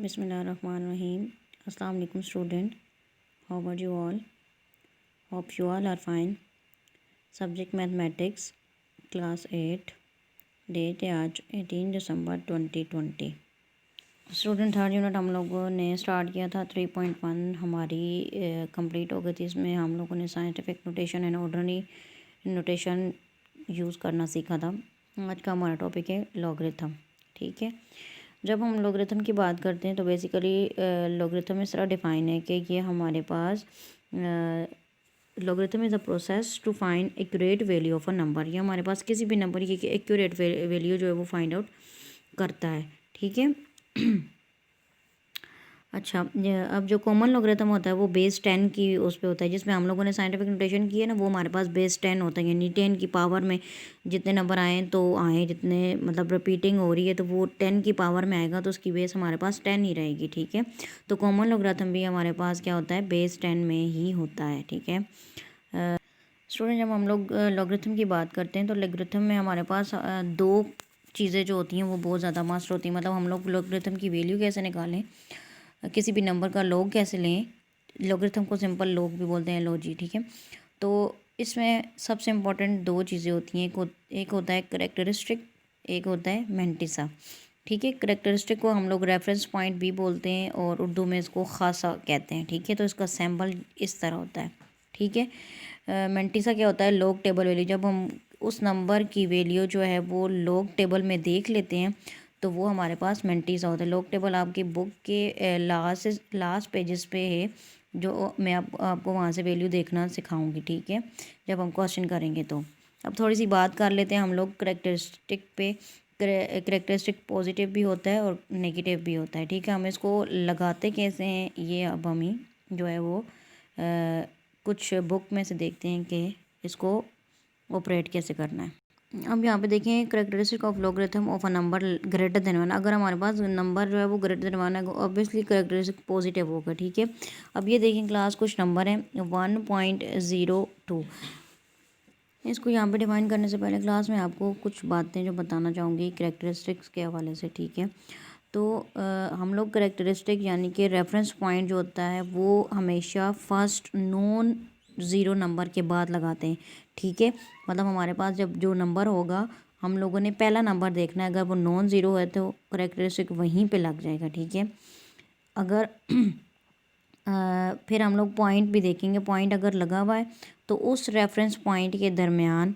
बिस्मिल्लाहिर्रहमानिर्रहीम। अस्सलाम वालेकुम student, how are you all? Hope you all are fine. Subject mathematics, class 8। Date है आज 18 दिसंबर 2020। स्टूडेंट थर्ड यूनिट हम लोगों ने स्टार्ट किया था। 3.1 हमारी कंप्लीट हो गई थी। इसमें हम लोगों ने scientific notation and ordinary notation use करना सीखा था। आज का हमारा टॉपिक है लॉगरिथम। ठीक है, जब हम लॉगरिथम की बात करते हैं तो बेसिकली लॉगरिथम इस तरह डिफाइन है कि ये हमारे पास logarithm is a process to find accurate value of a number. ये हमारे पास किसी भी नंबर की एक्यूरेट वैल्यू जो है वो फाइंड आउट करता है। ठीक है। अच्छा, अब जो कॉमन लॉगरिथम होता है वो बेस 10 की उस पे होता है, जिसमें हम लोगों ने साइंटिफिक नोटेशन की है ना, वो हमारे पास बेस 10 होता है। यानी 10 की पावर में जितने नंबर आए तो आए, जितने मतलब रिपीटिंग हो रही है तो वो 10 की पावर में आएगा, तो उसकी बेस हमारे पास 10 ही रहेगी। ठीक है, तो कॉमन लॉगरिथम भी हमारे पास क्या होता है, बेस 10 में ही होता है। ठीक है स्टूडेंट, जब हम लोग लॉगरिथम की बात करते हैं तो लॉगरिथम में हमारे पास दो चीज़ें जो होती हैं वो बहुत ज़्यादा मस्ट होती हैं। मतलब हम लोग लॉगरिथम की वैल्यू कैसे निकालें, किसी भी नंबर का लॉग कैसे लें। लॉगरिथम को सिंपल लॉग भी बोलते हैं, लॉग जी। ठीक है, तो इसमें सबसे इम्पोर्टेंट दो चीज़ें होती हैं। एक होता है करेक्टरिस्टिक, एक होता है मैंटिसा। ठीक है, करेक्टरिस्टिक को हम लोग रेफरेंस पॉइंट भी बोलते हैं और उर्दू में इसको खासा कहते हैं। ठीक है, तो इसका सैम्पल इस तरह होता है। ठीक है, मैंटिसा क्या होता है, लॉग टेबल वैल्यू। जब हम उस नंबर की वैल्यू जो है वो लॉग टेबल में देख लेते हैं तो वो हमारे पास मैंटिसा होता है। लॉग टेबल आपकी बुक के लास्ट पेजेस पे है, जो मैं आपको वहाँ से वैल्यू देखना सिखाऊंगी। ठीक है, जब हम क्वेश्चन करेंगे तो। अब थोड़ी सी बात कर लेते हैं हम लोग करेक्टरिस्टिक पे। करेक्टरिस्टिक पॉजिटिव भी होता है और नेगेटिव भी होता है। ठीक है, हम इसको लगाते कैसे हैं ये अब हम ही जो है वो कुछ बुक में से देखते हैं कि इसको ऑपरेट कैसे करना है। अब यहाँ पे देखें, characteristic of logarithm of a number greater than 1। अगर हमारे पास नंबर जो है वो ग्रेटर देन 1 है, ऑब्वियसली करेक्टरिस्टिक पॉजिटिव होगा। ठीक है, अब ये देखें क्लास, कुछ नंबर है 1.02। इसको यहाँ पे डिफाइन करने से पहले क्लास में आपको कुछ बातें जो बताना चाहूँगी करेक्टरिस्टिक्स के हवाले से। ठीक है, तो हम लोग करेक्टरिस्टिक यानी कि रेफरेंस पॉइंट जो होता है वो हमेशा फर्स्ट नॉन ज़ीरो नंबर के बाद लगाते हैं। ठीक है, मतलब हमारे पास जब जो नंबर होगा, हम लोगों ने पहला नंबर देखना है, अगर वो नॉन ज़ीरो है तो करेक्टरिस्टिक वहीं पे लग जाएगा। ठीक है, अगर फिर हम लोग पॉइंट भी देखेंगे। पॉइंट अगर लगा हुआ है तो उस रेफरेंस पॉइंट के दरमियान,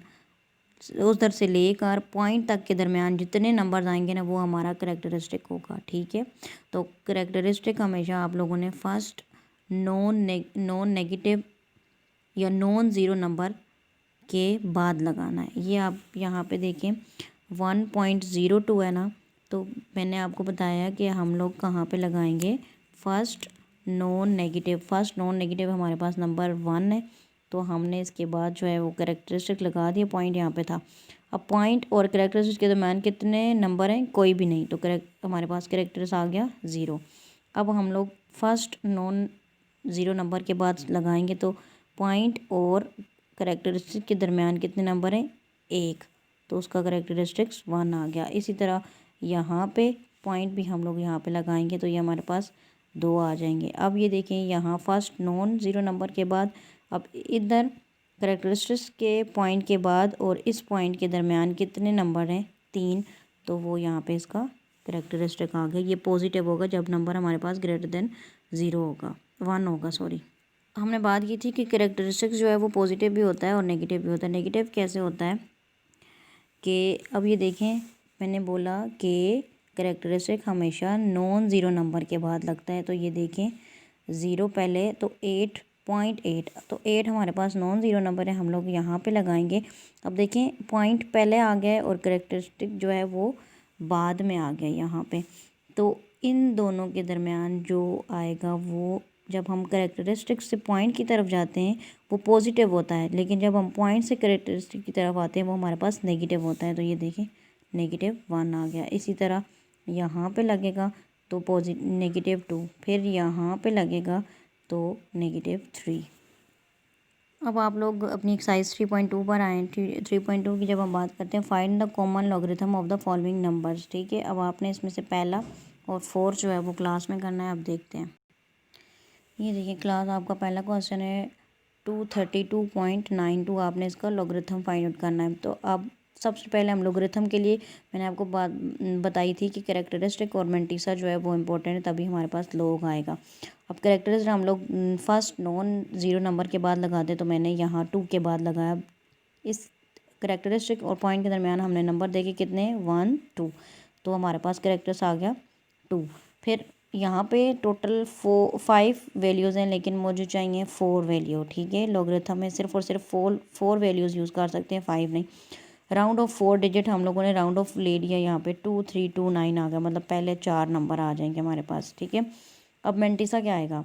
उधर से लेकर पॉइंट तक के दरमियान जितने नंबर आएंगे ना वो हमारा करेक्टरिस्टिक होगा। ठीक है, तो करेक्टरिस्टिक हमेशा आप लोगों ने फर्स्ट नॉन नेगेटिव या नॉन ज़ीरो नंबर के बाद लगाना है। ये आप यहाँ पे देखें 1.02 है ना, तो मैंने आपको बताया कि हम लोग कहाँ पे लगाएंगे, first non negative. First non negative हमारे पास नंबर 1 है, तो हमने इसके बाद जो है वो करेक्टरिस्टिक लगा दिया। पॉइंट यहाँ पे था। अब पॉइंट और करेक्टरिस्टिक के दरम्यान कितने नंबर हैं, कोई भी नहीं, तो करेक्ट हमारे पास करेक्टरिस्टिक आ गया 0। अब हम लोग फर्स्ट नॉन ज़ीरो नंबर के बाद लगाएंगे तो पॉइंट और करेक्टरिस्टिक के दरमियान कितने नंबर हैं, 1, तो उसका करेक्टरिस्टिक्स 1 आ गया। इसी तरह यहाँ पे पॉइंट भी हम लोग यहाँ पे लगाएंगे तो ये हमारे पास 2 आ जाएंगे। अब ये देखें, यहाँ फर्स्ट नॉन ज़ीरो नंबर के बाद, अब इधर करेक्टरिस्टिक्स के पॉइंट के बाद और इस पॉइंट के दरमियान कितने नंबर हैं, 3, तो वो यहाँ पे इसका करेक्टरिस्टिक आ गया। ये पॉजिटिव होगा जब नंबर हमारे पास ग्रेटर देन 0 होगा, 1 होगा, सॉरी। हमने बात की थी कि करेक्टरिस्टिक्स जो है वो पॉजिटिव भी होता है और नेगेटिव भी होता है। नेगेटिव कैसे होता है कि अब ये देखें, मैंने बोला कि करेक्टरिस्टिक हमेशा नॉन ज़ीरो नंबर के बाद लगता है। तो ये देखें 0 पहले, तो 8.8, तो 8 हमारे पास नॉन ज़ीरो नंबर है, हम लोग यहाँ पे लगाएंगे। अब देखें पॉइंट पहले आ गया है और करेक्टरिस्टिक जो है वो बाद में आ गया यहाँ पे, तो इन दोनों के दरमियान जो आएगा वो, जब हम करेक्टरिस्टिक से पॉइंट की तरफ जाते हैं वो पॉजिटिव होता है, लेकिन जब हम पॉइंट से करेक्टरिस्टिक की तरफ आते हैं वो हमारे पास नेगेटिव होता है। तो ये देखें -1 आ गया। इसी तरह यहाँ पे लगेगा तो -2, फिर यहाँ पे लगेगा तो -3। अब आप लोग अपनी एक्सरसाइज 3.2 पर आए। 3.2 की जब हम बात करते हैं, find the common logarithm of the following numbers. ठीक है, अब आपने इसमें से पहला और 4 जो है वो क्लास में करना है। अब देखते हैं। ये देखिए क्लास, आपका पहला क्वेश्चन है 232.92, आपने इसका लॉगरिथम फाइंड आउट करना है। तो अब सबसे पहले हम लॉगरिथम के लिए मैंने आपको बात बताई थी कि कैरेक्टरिस्टिक और मेंटिसा जो है वो इम्पोर्टेंट है, तभी हमारे पास लॉग आएगा। अब कैरेक्टरिस्टिक हम लोग फर्स्ट नॉन ज़ीरो नंबर के बाद लगाते, तो मैंने यहाँ 2 के बाद लगाया। इस कैरेक्टरिस्टिक और पॉइंट के दरमियान हमने नंबर देखे कितने, 1 2, तो हमारे पास कैरेक्टर्स आ गया 2। फिर यहाँ पे टोटल 5 वैल्यूज़ हैं, लेकिन मुझे चाहिए 4 वैल्यू। ठीक है, लॉगरिथम में सिर्फ और सिर्फ 4 वैल्यूज़ यूज़ कर सकते हैं, 5 नहीं। राउंड ऑफ 4 डिजिट हम लोगों ने राउंड ऑफ ले लिया, यहाँ पे 2 3 2 9 आ गया, मतलब पहले 4 नंबर आ जाएंगे हमारे पास। ठीक है, अब मेंटिसा क्या आएगा।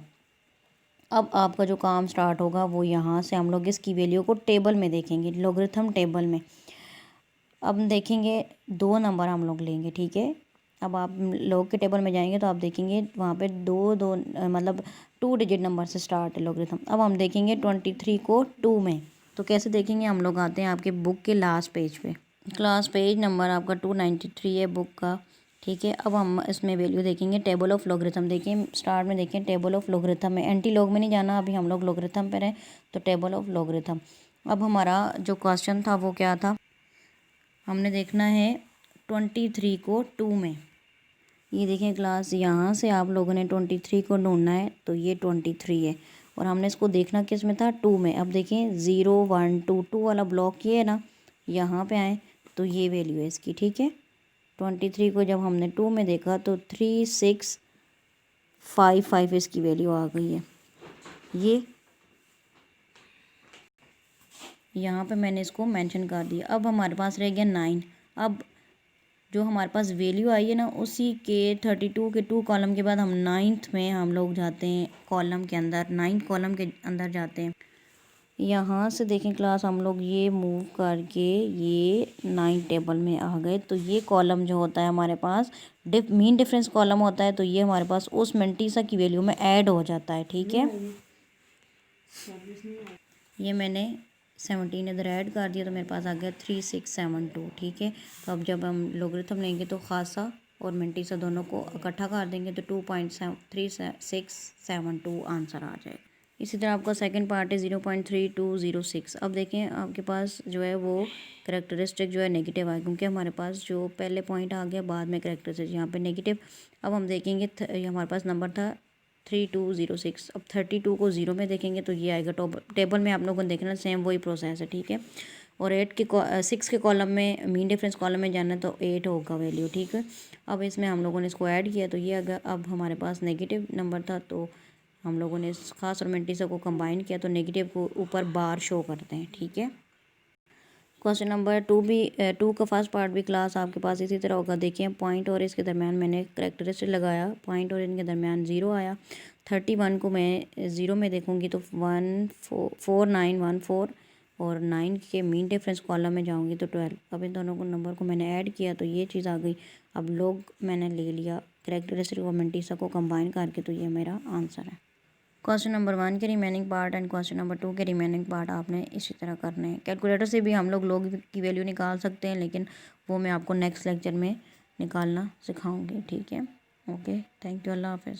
अब आपका जो काम स्टार्ट होगा वो यहाँ से हम लोग इसकी वैल्यू को टेबल में देखेंगे, लॉगरिथम टेबल में। अब देखेंगे 2 नंबर हम लोग लेंगे। ठीक है, अब आप लॉग के टेबल में जाएंगे तो आप देखेंगे वहाँ पे दो मतलब 2 डिजिट नंबर से स्टार्ट है लॉगरिथम। अब हम देखेंगे 23 को 2 में, तो कैसे देखेंगे, हम लोग आते हैं आपके बुक के लास्ट पेज पे। क्लास पेज नंबर आपका 293 है बुक का। ठीक है, अब हम इसमें वैल्यू देखेंगे, टेबल ऑफ लॉगरिथम। देखिए स्टार्ट में देखें टेबल ऑफ लॉगरिथम में, एंटी लॉग में नहीं जाना, अभी हम लोग लॉगरिथम पर हैं, तो टेबल ऑफ लॉगरिथम। अब हमारा जो क्वेश्चन था वो क्या था, हमने देखना है 23 को 2 में। ये देखें क्लास, यहाँ से आप लोगों ने 23 को ढूंढना है, तो ये 23 है, और हमने इसको देखना किस में था, 2 में। अब देखें 0 1 2 2 वाला ब्लॉक ये है ना, यहाँ पे आए तो ये वैल्यू है इसकी। ठीक है, 23 को जब हमने 2 में देखा तो 3 6 5 5 इसकी वैल्यू आ गई है। ये यहाँ पे मैंने इसको मेंशन कर दिया। अब हमारे पास रह गया 9। अब जो हमारे पास वैल्यू आई है ना, उसी के 32 के 2 कॉलम के बाद हम 9th में हम लोग जाते हैं कॉलम के अंदर, 9th कॉलम के अंदर जाते हैं। यहाँ से देखें क्लास, हम लोग ये मूव करके ये 9 टेबल में आ गए, तो ये कॉलम जो होता है हमारे पास मीन डिफरेंस कॉलम होता है, तो ये हमारे पास उस मेंटिसा की वैल्यू में ऐड हो जाता है। ठीक है, ये मैंने 17 इधर ऐड कर दिया, तो मेरे पास आ गया 3672। ठीक है, तो अब जब हम लॉगरिथम लेंगे तो खासा और मेंटिसा दोनों को इकट्ठा कर देंगे, तो 2.3672 आंसर आ जाएगा। इसी तरह आपका सेकंड पार्ट है 0.3206। अब देखें आपके पास जो है वो करेक्टरिस्टिक जो है नेगेटिव आए, क्योंकि हमारे पास जो पहले पॉइंट आ गया, बाद में करेक्टरिस्टिक यहाँ पे नेगेटिव। अब हम देखेंगे हमारे पास नंबर था 3206। अब 32 को 0 में देखेंगे तो ये आएगा। टेबल में आप लोगों को देखना सेम वही प्रोसेस है। ठीक है, और 6 के कॉलम में मीन डिफरेंस कॉलम में जाना, तो 8 होगा वैल्यू। ठीक है, अब इसमें हम लोगों ने इसको ऐड किया, तो ये अगर अब हमारे पास नेगेटिव नंबर था, तो हम लोगों ने इस खास और मेंटिसा को कंबाइन किया, तो नेगेटिव को ऊपर बार शो करते हैं। ठीक है, क्वेश्चन नंबर 2 का फर्स्ट पार्ट भी क्लास आपके पास इसी तरह होगा। देखिए पॉइंट और इसके दरमियान मैंने करेक्टरिस्टिक लगाया, पॉइंट और इनके दरमियान 0 आया। 31 को मैं 0 में देखूंगी तो 4914, और 9 के मीन डिफरेंस कॉलम में जाऊंगी तो 12। अब इन दोनों को नंबर को मैंने ऐड किया, तो ये चीज़ आ गई। अब लोग मैंने ले लिया करेक्टरिस्टिक और मेंटिसा को कंबाइन करके, तो ये मेरा आंसर है। क्वेश्चन नंबर 1 के remaining part and question number 2 के रिमेनिंग पार्ट आपने इसी तरह करने हैं। कैलकुलेटर से भी हम लोग की वैल्यू निकाल सकते हैं, लेकिन वो मैं आपको नेक्स्ट लेक्चर में निकालना सिखाऊंगी। ठीक है, ओके, थैंक यू, अल्लाह हाफ़िज़।